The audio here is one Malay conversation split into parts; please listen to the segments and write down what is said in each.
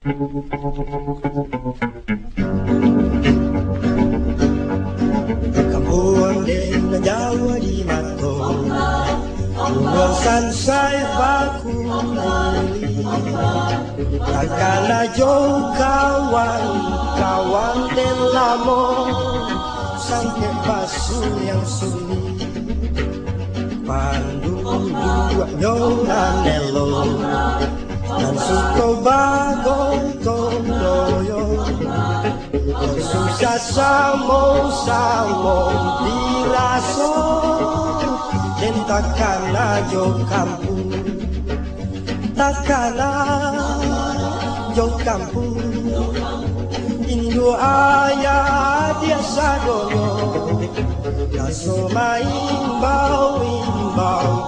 Kampung din ng Jawa di mato, Uwasan say baku Akala jauh kawan, kawan dan lamo Sampai pasu yang sulit Pandu dua nyonya nelo Dan suko bagong toyo Susah samo diraso Dan takana jo kampung Takana jo kampung Indo ayah dia sadono Kaso imbau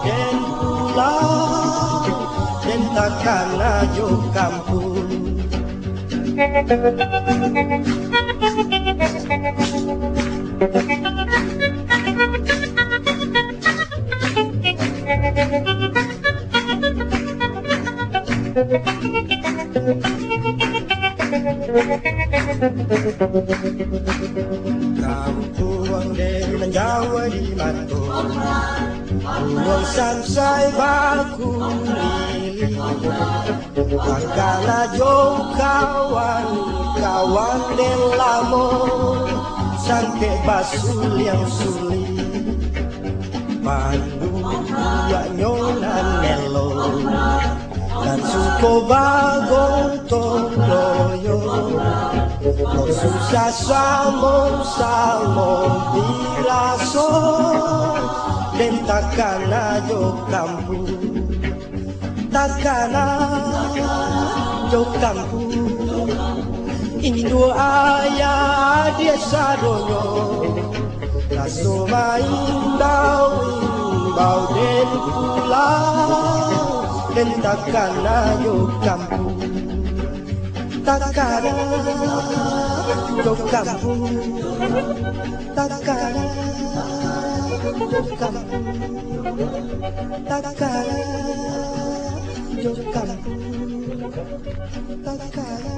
dan pulang Dan takana jo kampung Kampung dengan Jawa di mato Uang samsai baku lili Takala jauh kawan, kawan dan lamo Sampai basul yang sulit Pandu dua nyonya nelo Dan suko bagong toyo Susah samo diraso Dan takana jo kampung Takana jo kampung Indo ayah dia sadonyo Kaso imbau dan pulang Dan takana jo kampung Takana jo kampung Takana jo kampung Takana jo kampung Takana